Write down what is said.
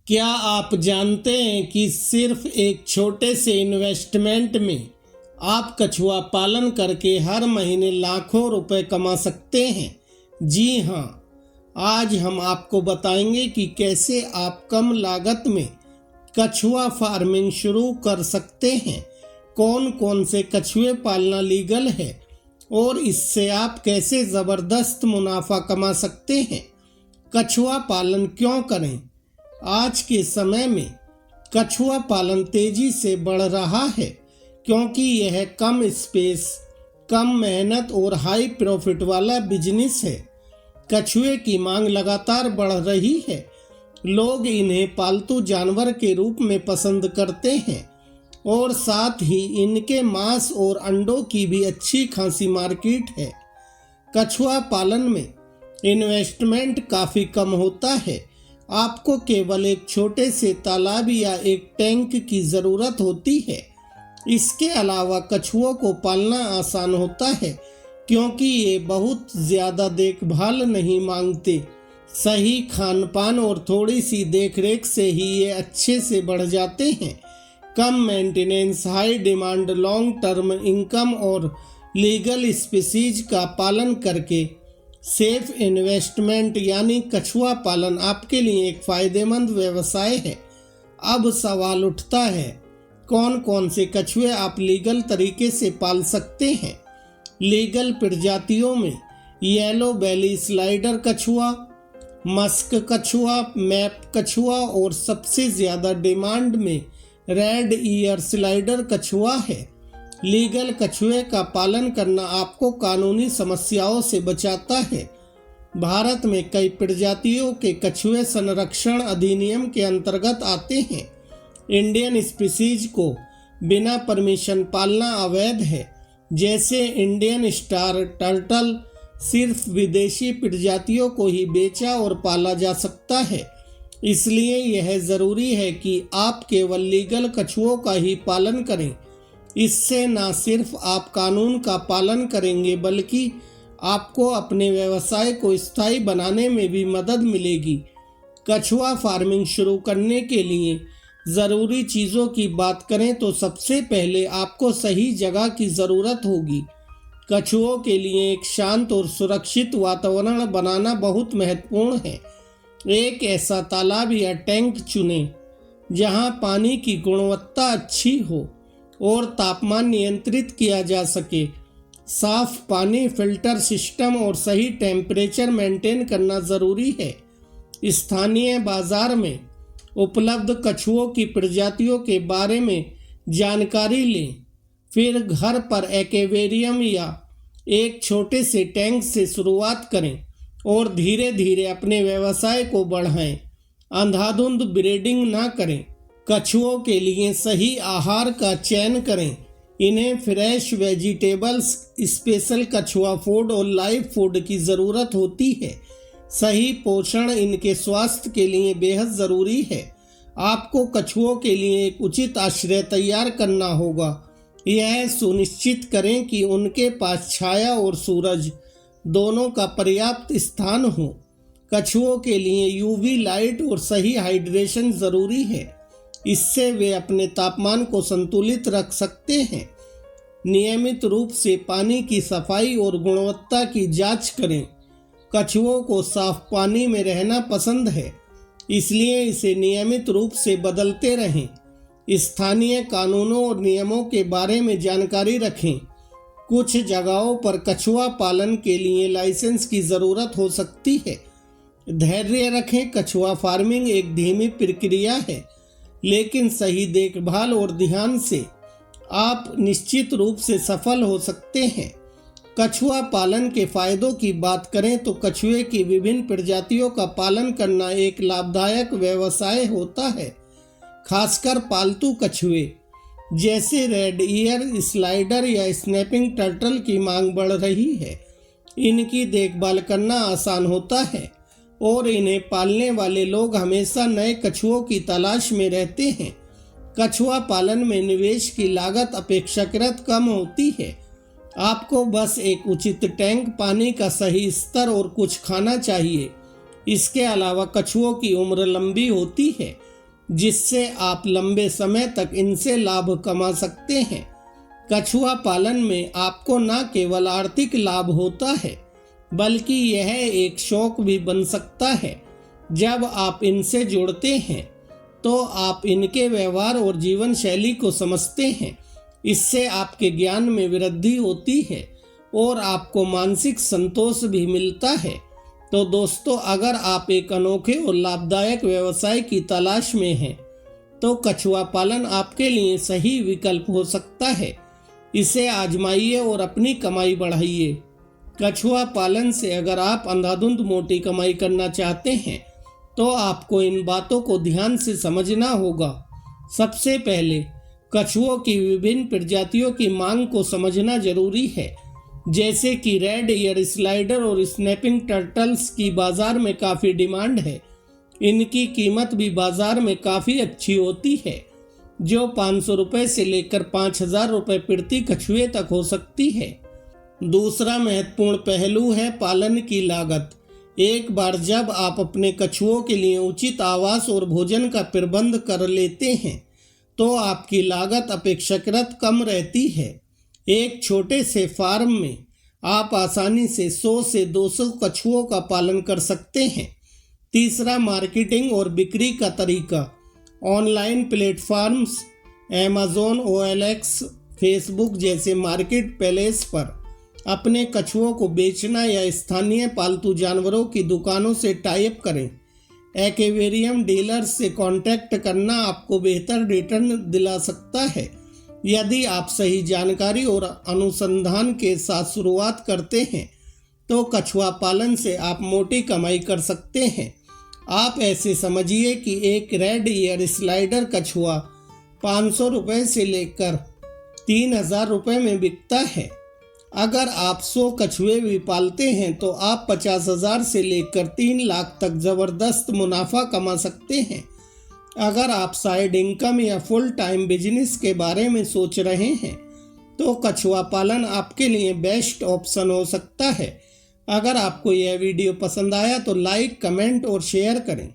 क्या आप जानते हैं कि सिर्फ एक छोटे से इन्वेस्टमेंट में आप कछुआ पालन करके हर महीने लाखों रुपए कमा सकते हैं। जी हाँ, आज हम आपको बताएंगे कि कैसे आप कम लागत में कछुआ फार्मिंग शुरू कर सकते हैं, कौन कौन से कछुए पालना लीगल है और इससे आप कैसे ज़बरदस्त मुनाफा कमा सकते हैं। कछुआ पालन क्यों करें? आज के समय में कछुआ पालन तेजी से बढ़ रहा है क्योंकि यह कम स्पेस, कम मेहनत और हाई प्रॉफिट वाला बिजनेस है। कछुए की मांग लगातार बढ़ रही है। लोग इन्हें पालतू जानवर के रूप में पसंद करते हैं और साथ ही इनके मांस और अंडों की भी अच्छी खासी मार्केट है। कछुआ पालन में इन्वेस्टमेंट काफ़ी कम होता है। आपको केवल एक छोटे से तालाब या एक टैंक की ज़रूरत होती है। इसके अलावा कछुओं को पालना आसान होता है क्योंकि ये बहुत ज़्यादा देखभाल नहीं मांगते। सही खान पान और थोड़ी सी देखरेख से ही ये अच्छे से बढ़ जाते हैं। कम maintenance, high demand, long term income और लीगल स्पीसीज का पालन करके सेफ इन्वेस्टमेंट यानी कछुआ पालन आपके लिए एक फ़ायदेमंद व्यवसाय है। अब सवाल उठता है, कौन कौन से कछुए आप लीगल तरीके से पाल सकते हैं। लीगल प्रजातियों में येलो बेली स्लाइडर कछुआ, मस्क कछुआ, मैप कछुआ और सबसे ज़्यादा डिमांड में रेड ईयर स्लाइडर कछुआ है। लीगल कछुए का पालन करना आपको कानूनी समस्याओं से बचाता है। भारत में कई प्रजातियों के कछुए संरक्षण अधिनियम के अंतर्गत आते हैं। इंडियन स्पीसीज को बिना परमिशन पालना अवैध है, जैसे इंडियन स्टार टर्टल सिर्फ विदेशी प्रजातियों को ही बेचा और पाला जा सकता है। इसलिए यह ज़रूरी है कि आप केवल लीगल कछुओं का ही पालन करें। इससे न सिर्फ आप कानून का पालन करेंगे बल्कि आपको अपने व्यवसाय को स्थायी बनाने में भी मदद मिलेगी। कछुआ फार्मिंग शुरू करने के लिए ज़रूरी चीज़ों की बात करें तो सबसे पहले आपको सही जगह की ज़रूरत होगी। कछुओं के लिए एक शांत और सुरक्षित वातावरण बनाना बहुत महत्वपूर्ण है। एक ऐसा तालाब या टैंक चुनें जहां पानी की गुणवत्ता अच्छी हो और तापमान नियंत्रित किया जा सके। साफ पानी, फिल्टर सिस्टम और सही टेम्परेचर मेंटेन करना ज़रूरी है। स्थानीय बाज़ार में उपलब्ध कछुओं की प्रजातियों के बारे में जानकारी लें। फिर घर पर एक्वेरियम या एक छोटे से टैंक से शुरुआत करें और धीरे धीरे अपने व्यवसाय को बढ़ाएं। अंधाधुंध ब्रीडिंग ना करें। कछुओं के लिए सही आहार का चयन करें। इन्हें फ्रेश वेजिटेबल्स, स्पेशल कछुआ फूड और लाइव फूड की ज़रूरत होती है। सही पोषण इनके स्वास्थ्य के लिए बेहद ज़रूरी है। आपको कछुओं के लिए एक उचित आश्रय तैयार करना होगा। यह सुनिश्चित करें कि उनके पास छाया और सूरज दोनों का पर्याप्त स्थान हो। कछुओं के लिए यूवी लाइट और सही हाइड्रेशन ज़रूरी है। इससे वे अपने तापमान को संतुलित रख सकते हैं। नियमित रूप से पानी की सफाई और गुणवत्ता की जांच करें। कछुओं को साफ पानी में रहना पसंद है, इसलिए इसे नियमित रूप से बदलते रहें। स्थानीय कानूनों और नियमों के बारे में जानकारी रखें। कुछ जगहों पर कछुआ पालन के लिए लाइसेंस की ज़रूरत हो सकती है। धैर्य रखें। कछुआ फार्मिंग एक धीमी प्रक्रिया है, लेकिन सही देखभाल और ध्यान से आप निश्चित रूप से सफल हो सकते हैं। कछुआ पालन के फायदों की बात करें तो कछुए की विभिन्न प्रजातियों का पालन करना एक लाभदायक व्यवसाय होता है। खासकर पालतू कछुए जैसे रेड ईयर स्लाइडर या स्नैपिंग टर्टल की मांग बढ़ रही है। इनकी देखभाल करना आसान होता है और इन्हें पालने वाले लोग हमेशा नए कछुओं की तलाश में रहते हैं। कछुआ पालन में निवेश की लागत अपेक्षाकृत कम होती है। आपको बस एक उचित टैंक, पानी का सही स्तर और कुछ खाना चाहिए। इसके अलावा कछुओं की उम्र लंबी होती है जिससे आप लंबे समय तक इनसे लाभ कमा सकते हैं। कछुआ पालन में आपको न केवल आर्थिक लाभ होता है बल्कि यह एक शौक भी बन सकता है। जब आप इनसे जुड़ते हैं तो आप इनके व्यवहार और जीवन शैली को समझते हैं। इससे आपके ज्ञान में वृद्धि होती है और आपको मानसिक संतोष भी मिलता है। तो दोस्तों, अगर आप एक अनोखे और लाभदायक व्यवसाय की तलाश में हैं तो कछुआ पालन आपके लिए सही विकल्प हो सकता है। इसे आजमाइए और अपनी कमाई बढ़ाइए। कछुआ पालन से अगर आप अंधाधुंध मोटी कमाई करना चाहते हैं तो आपको इन बातों को ध्यान से समझना होगा। सबसे पहले कछुओं की विभिन्न प्रजातियों की मांग को समझना जरूरी है, जैसे कि रेड ईयर स्लाइडर और स्नैपिंग टर्टल्स की बाजार में काफ़ी डिमांड है। इनकी कीमत भी बाजार में काफ़ी अच्छी होती है, जो 500 रुपये से लेकर 5000 रुपये प्रति कछुए तक हो सकती है। दूसरा महत्वपूर्ण पहलू है पालन की लागत। एक बार जब आप अपने कछुओं के लिए उचित आवास और भोजन का प्रबंध कर लेते हैं तो आपकी लागत अपेक्षाकृत कम रहती है। एक छोटे से फार्म में आप आसानी से 100 से 200 कछुओं का पालन कर सकते हैं। तीसरा, मार्केटिंग और बिक्री का तरीका। Online platforms Amazon, OLX, Facebook जैसे मार्केट प्लेस पर अपने कछुओं को बेचना या स्थानीय पालतू जानवरों की दुकानों से टाई अप करें। एक्वेरियम डीलर्स से कांटेक्ट करना आपको बेहतर रिटर्न दिला सकता है। यदि आप सही जानकारी और अनुसंधान के साथ शुरुआत करते हैं तो कछुआ पालन से आप मोटी कमाई कर सकते हैं। आप ऐसे समझिए कि एक रेड ईयर स्लाइडर कछुआ 500 रुपये से लेकर 3000 रुपये में बिकता है। अगर आप 100 कछुए भी पालते हैं तो आप 50,000 से लेकर 3 लाख तक ज़बरदस्त मुनाफा कमा सकते हैं। अगर आप साइड इनकम या फुल टाइम बिजनेस के बारे में सोच रहे हैं तो कछुआ पालन आपके लिए बेस्ट ऑप्शन हो सकता है। अगर आपको यह वीडियो पसंद आया तो लाइक, कमेंट और शेयर करें।